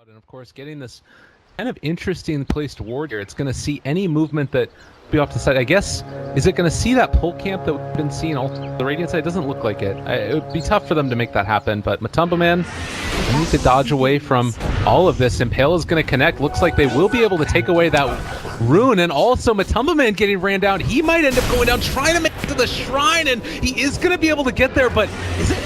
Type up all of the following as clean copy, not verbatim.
And of course, getting this kind of interesting placed ward here. It's going to see any movement that be off the side. I guess, is it going to see that pull camp that we've been seeing all the Radiant side? It doesn't look like it. It would be tough for them to make that happen, but Matumba Man need to dodge away from all of this. Impale is going to connect. Looks like they will be able to take away that rune, and also Matumba Man getting ran down. He might end up going down, trying to make it to the shrine, and he is going to be able to get there, but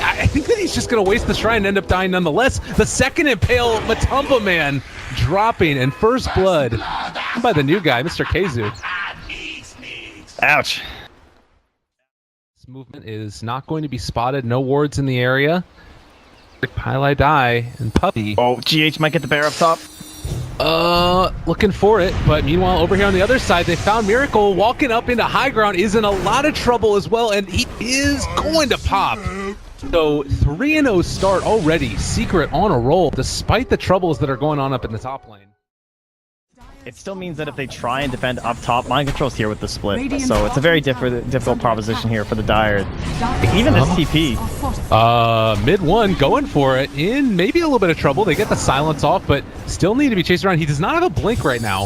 I think that he's just going to waste the shrine and end up dying nonetheless. The second Impale, Matumba Man dropping, and first blood by the new guy, Mr. Keizu. Ouch. This movement is not going to be spotted. No wards in the area. Pili Die and Puppey. Oh, GH might get the bear up top. Looking for it, but meanwhile over here on the other side they found Miracle walking up into high ground, is in a lot of trouble as well, and he is going to pop. So 3-0 start already. Secret on a roll despite the troubles that are going on up in the top lane. It still means that if they try and defend up top, mind control's here with the split. So it's a very difficult proposition here for the Dire. Even this TP. Mid one going for it, in maybe a little bit of trouble. They get the silence off, but still need to be chased around. He does not have a blink right now.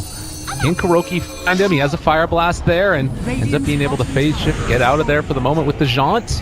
In Kuroky find him. He has a fire blast there and ends up being able to phase shift, get out of there for the moment with the jaunt.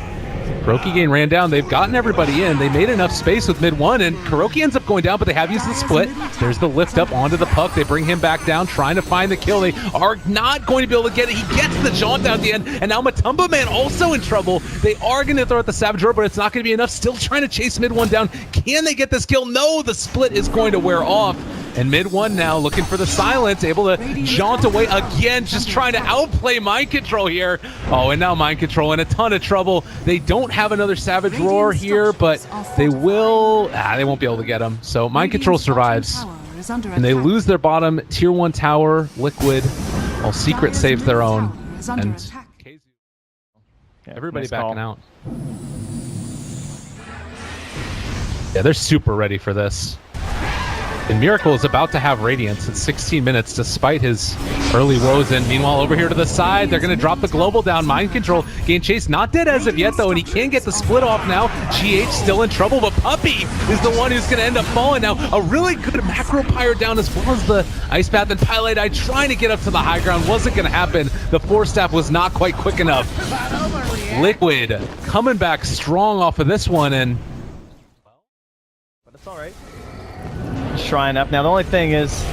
Kuroky getting ran down. They've gotten everybody in. They made enough space with mid one, and Kuroky ends up going down, but they have used the split. There's the lift up onto the puck. They bring him back down, trying to find the kill. They are not going to be able to get it. He gets the jaunt down at the end, and now Matumba Man also in trouble. They are going to throw at the Savage Roar, but it's not going to be enough. Still trying to chase mid one down. Can they get this kill? No, the split is going to wear off. And mid one now looking for the silence, able to jaunt away again, just trying to outplay Mind Control here. Oh, and now Mind Control in a ton of trouble. They don't have another Savage Roar here, but they will, they won't be able to get him. So Mind Control survives, and they lose their bottom tier 1 tower, Liquid, while Secret saves their own. And everybody backing out. Yeah, they're super ready for this. And Miracle is about to have Radiance at 16 minutes despite his early woes. And meanwhile, over here to the side, they're going to drop the global down. Mind Control, gain chase, not dead as of yet, though, and he can get the split off now. GH still in trouble, but Puppey is the one who's going to end up falling now. A really good macro pyre down as well as the Ice Path, and Pili Die trying to get up to the high ground. Wasn't going to happen. The Force Staff was not quite quick enough. Liquid coming back strong off of this one, and... But it's all right. Shrine up. Now the only thing is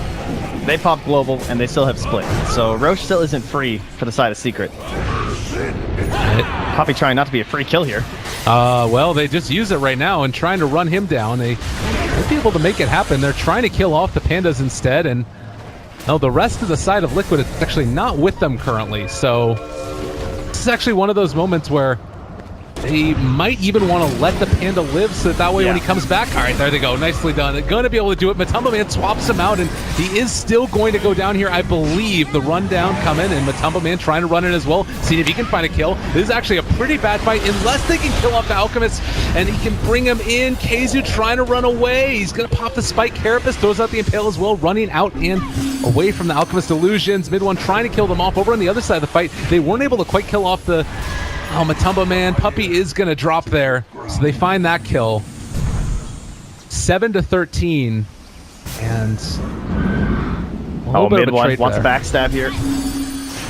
they pop global and they still have split, so Roche still isn't free for the side of Secret. Puppey trying not to be a free kill here. Well, they just use it right now and trying to run him down. They won't be able to make it happen. They're trying to kill off the pandas instead, and the rest of the side of Liquid is actually not with them currently. So this is actually one of those moments where they might even want to let the panda live, so that way when he comes back, all right, there they go, nicely done. They're going to be able to do it. Matumba Man swaps him out, and he is still going to go down here, I believe. The rundown coming, and Matumba Man trying to run it as well, seeing if he can find a kill. This is actually a pretty bad fight, unless they can kill off the Alchemist, and he can bring him in. Keizu trying to run away. He's going to pop the spike. Carapace throws out the Impale as well, running out and away from the Alchemist illusions. Mid one trying to kill them off. Over on the other side of the fight, they weren't able to quite kill off the... Oh, Matumba Man. Puppey is going to drop there. So they find that kill. 7-13. And... mid one wants a backstab here.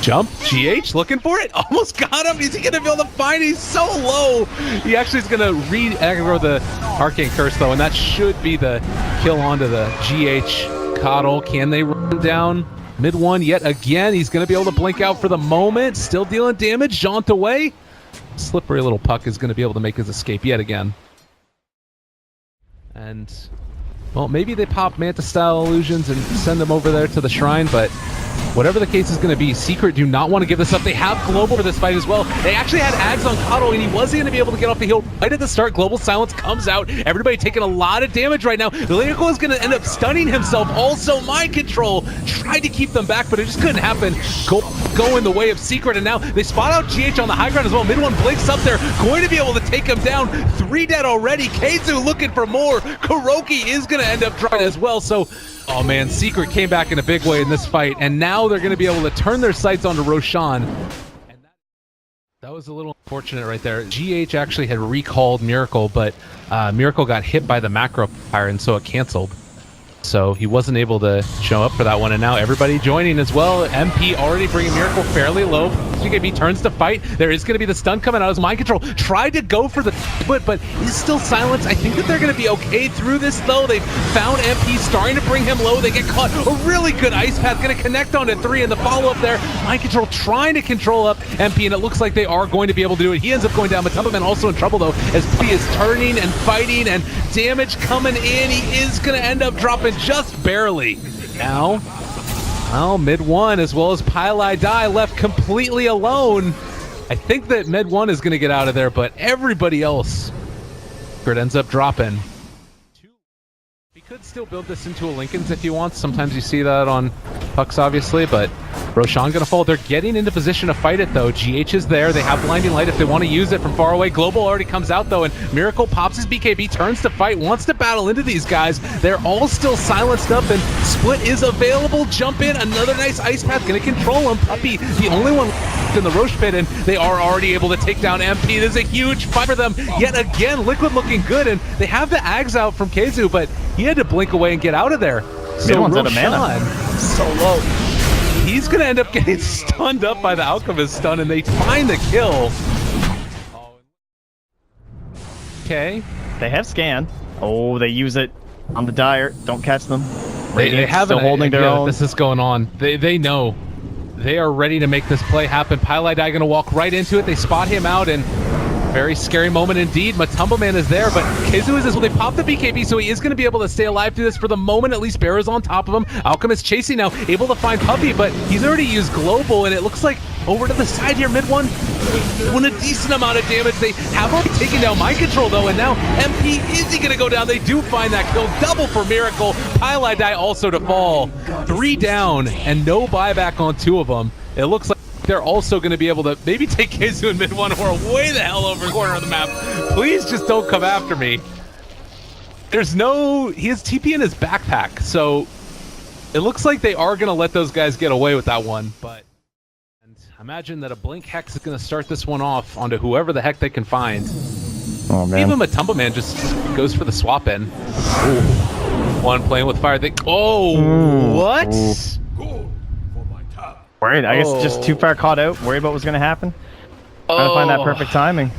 Jump. GH looking for it. Almost got him. Is he going to be able to find? He's so low. He actually is going to re-aggro the Arcane Curse, though, and that should be the kill onto the GH Coddle. Can they run down? Mid one yet again. He's going to be able to blink out for the moment. Still dealing damage. Jaunt away. Slippery little puck is going to be able to make his escape yet again. And, well, maybe they pop Manta-style illusions and send them over there to the shrine, but whatever the case is going to be, Secret do not want to give this up. They have global for this fight as well. They actually had Ags on Coddle, and he wasn't going to be able to get off the hill right at the start. Global silence comes out. Everybody taking a lot of damage right now. The Lyrical is going to end up stunning himself. Also, Mind Control tried to keep them back, but it just couldn't happen. Go in the way of Secret, and now they spot out GH on the high ground as well. Mid one blinks up there, going to be able to take him down. 3 dead already. Keizu looking for more. Kuroky is going to end up trying as well, so... Oh man, Secret came back in a big way in this fight, and now they're going to be able to turn their sights onto Roshan. And that was a little unfortunate right there. GH actually had recalled Miracle, but Miracle got hit by the macro fire, and so it canceled. So he wasn't able to show up for that one, and now everybody joining as well. MP already bringing Miracle fairly low. GKB turns to fight. There is going to be the stun coming out as Mind Control. Tried to go for the foot, but is still silenced. I think that they're going to be okay through this, though. They've found MP, starting to bring him low. They get caught. A really good Ice Path going to connect onto 3, and the follow-up there. Mind Control trying to control up MP, and it looks like they are going to be able to do it. He ends up going down, but Puppey also in trouble, though, as Puppey is turning and fighting, and damage coming in. He is going to end up dropping just barely. Now, well, mid 1 as well as Pili Die left completely alone. I think that mid 1 is going to get out of there, but everybody else ends up dropping. We could still build this into a Lincoln's if you want. Sometimes you see that on pucks, obviously, but Roshan gonna fall. They're getting into position to fight it, though. GH is there. They have Blinding Light if they want to use it from far away. Global already comes out, though, and Miracle pops his BKB, turns to fight, wants to battle into these guys. They're all still silenced up, and Split is available. Jump in. Another nice Ice Path. Gonna control him. Puppey, the only one in the Roche pit, and they are already able to take down MP. This is a huge fight for them. Yet again, Liquid looking good, and they have the Ags out from Keizu, but he had to blink away and get out of there. So one's out of mana. So low. He's going to end up getting stunned up by the Alchemist stun, and they find the kill. Okay. They have scan. Oh, they use it on the Dire. Don't catch them. They have still holding their own. This is going on. They know. They are ready to make this play happen. Pili Die going to walk right into it. They spot him out, and very scary moment indeed. Matumbo Man is there, but Keizu is this. Well, they pop the BKB, so he is going to be able to stay alive through this for the moment. At least Bear's on top of him. Alchemist chasing now, able to find Puppey, but he's already used Global, and it looks like over to the side here, mid 1, doing a decent amount of damage. They have already taken down Mind Control, though, and now MP, is he going to go down? They do find that kill. Double for Miracle. Pili Die also to fall. 3 down, and no buyback on 2 of them. It looks like they're also going to be able to maybe take Keizu in mid 1 or way the hell over the corner of the map. Please just don't come after me. There's no... He has TP in his backpack, so it looks like they are going to let those guys get away with that one, but... And imagine that a Blink Hex is going to start this one off onto whoever the heck they can find. Oh, man. Even Matumbo Man just goes for the swap in. Ooh. One playing with fire. What? Ooh. Worried. I guess just too far caught out. Worried about what's going to happen. Trying to find that perfect timing.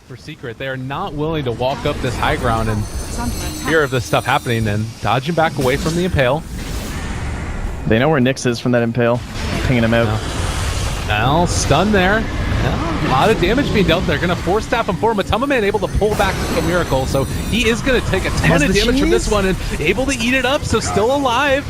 For Secret, they are not willing to walk up this high ground and fear of this stuff happening, and dodging back away from the Impale. They know where Nyx is from that Impale. Pinging him out. Now, stun there. A lot of damage being dealt. They're going to force staff him forward. Matumbo Man able to pull back a Miracle, so he is going to take a ton of damage from this one and able to eat it up, so still alive.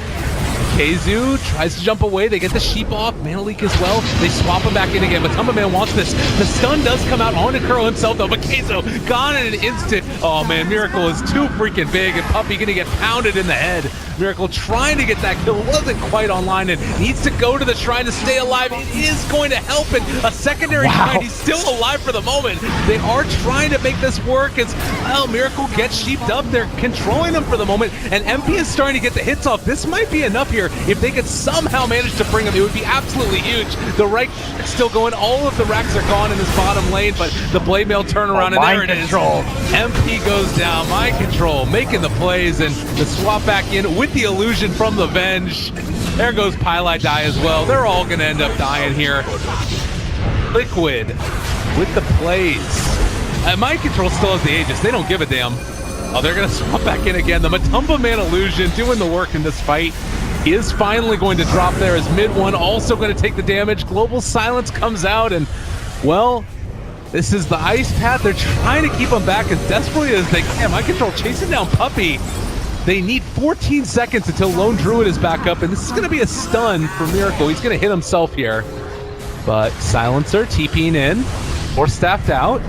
Keizu tries to jump away. They get the sheep off. Mana Leak as well. They swap him back in again. Matumbo Man wants this. The stun does come out onto Kuro himself, though, but Keizu gone in an instant. Oh, man, Miracle is too freaking big, and Puppey going to get pounded in the head. Miracle trying to get that kill. Wasn't quite online and needs to go to the shrine to stay alive. It is going to help, and a secondary shrine. He's still alive for the moment. They are trying to make this work as, well, Miracle gets sheeped up. They're controlling them for the moment, and MP is starting to get the hits off. This might be enough here. If they could somehow manage to bring him, it would be absolutely huge. The right still going. All of the racks are gone in this bottom lane, but the Blade Mail turnaround, and there it is. MP goes down. Mind Control making the plays, and the swap back in with the illusion from the Venge. There goes Pili Die as well. They're all going to end up dying here. Liquid with the plays. Mind Control still has the Aegis. They don't give a damn. Oh, they're going to swap back in again. The Matumbo Man illusion doing the work in this fight. He is finally going to drop there as mid 1 also going to take the damage. Global Silence comes out, and, well, this is the Ice Path. They're trying to keep him back as desperately as they can. Mind Control chasing down Puppey. They need 14 seconds until Lone Druid is back up, and this is going to be a stun for Miracle. He's going to hit himself here. But Silencer TPing in, or staffed out.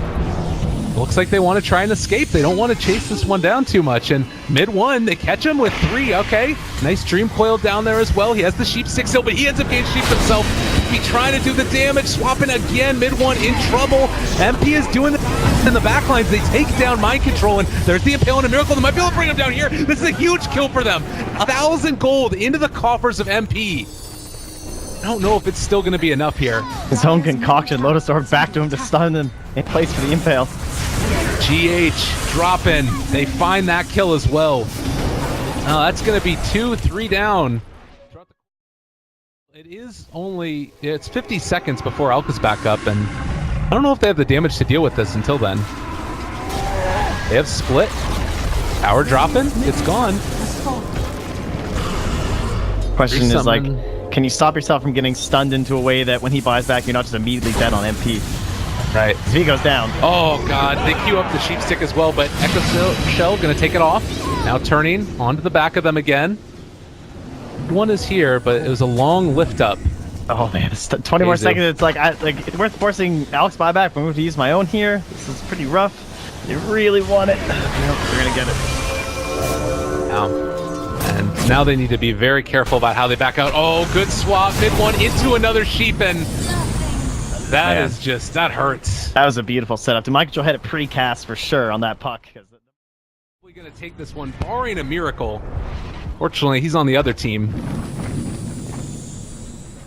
Looks like they want to try and escape. They don't want to chase this one down too much. And mid 1, they catch him with 3. Okay, nice Dream Coil down there as well. He has the Sheep 6 still, but he ends up getting sheep himself. Be trying to do the damage, swapping again. Mid 1 in trouble. MP is doing the in the backlines. They take down Mind Control, and there's the Impale and a Miracle. They might be able to bring him down here. This is a huge kill for them. 1,000 gold into the coffers of MP. I don't know if it's still going to be enough here. His own concoction. Lotus Orb back to him to stun him in place for the Impale. GH dropping. They find that kill as well. Now that's going to be 2-3 down. It is only, it's 50 seconds before Alka's back up, and I don't know if they have the damage to deal with this until then. They have split. Tower dropping. It's gone. Question is like, can you stop yourself from getting stunned into a way that when he buys back, you're not just immediately dead on MP? Right. If he goes down. Oh god, they queue up the sheep stick as well, but Echo Shell gonna take it off. Now turning onto the back of them again. One is here, but it was a long lift up. Oh man, it's 20 more seconds. It's like, it's worth forcing Alex buyback. I'm going to use my own here. This is pretty rough. They really want it. Nope, they're gonna get it. And now they need to be very careful about how they back out. Oh, good swap. Mid one into another sheep, and that is just, that hurts. That was a beautiful setup. Michael had it pre-cast for sure on that puck. We're going to take this one, barring a miracle. Fortunately, he's on the other team.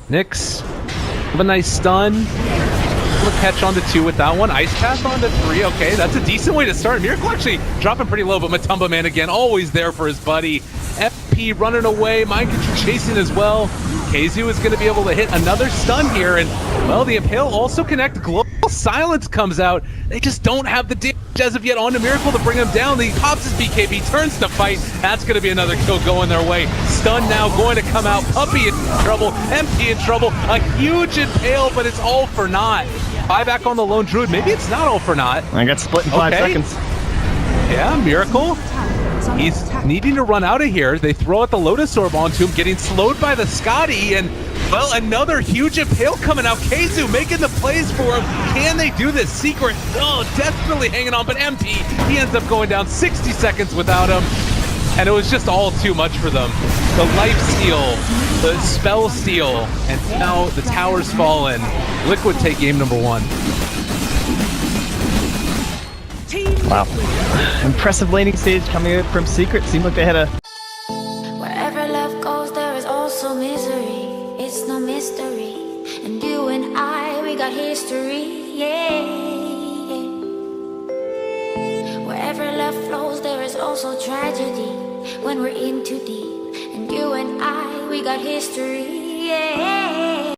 Nyx, have a nice stun. Able to catch onto 2 with that one. Ice path onto 3. Okay, that's a decent way to start. Miracle actually dropping pretty low, but Matumba Man again, always there for his buddy. FP running away. Mind Control chasing as well. Keizu is going to be able to hit another stun here, and well, the Impale also connect. Global Silence comes out. They just don't have the damage as of yet onto Miracle to bring him down. He pops his BKB, turns to fight. That's going to be another kill going their way. Stun now going to come out. Puppey in trouble. MP in trouble. A huge Impale, but it's all for naught. Buyback on the lone druid. Maybe it's not all for naught. I got split in 5 seconds. Yeah, Miracle. He's needing to run out of here. They throw out the Lotus Orb onto him, getting slowed by the Scotty, and, well, another huge Impale coming out. Keizu making the plays for him. Can they do this? Secret, desperately hanging on, but MP, he ends up going down 60 seconds without him, and it was just all too much for them. The life steal, the spell steal, and now the tower's fallen. Liquid take game number 1. Wow. Impressive laning stage coming out from Secret. Seemed like they had a... Wherever love goes, there is also misery. It's no mystery. And you and I, we got history, yeah. Wherever love flows, there is also tragedy. When we're in too deep. And you and I, we got history, yeah.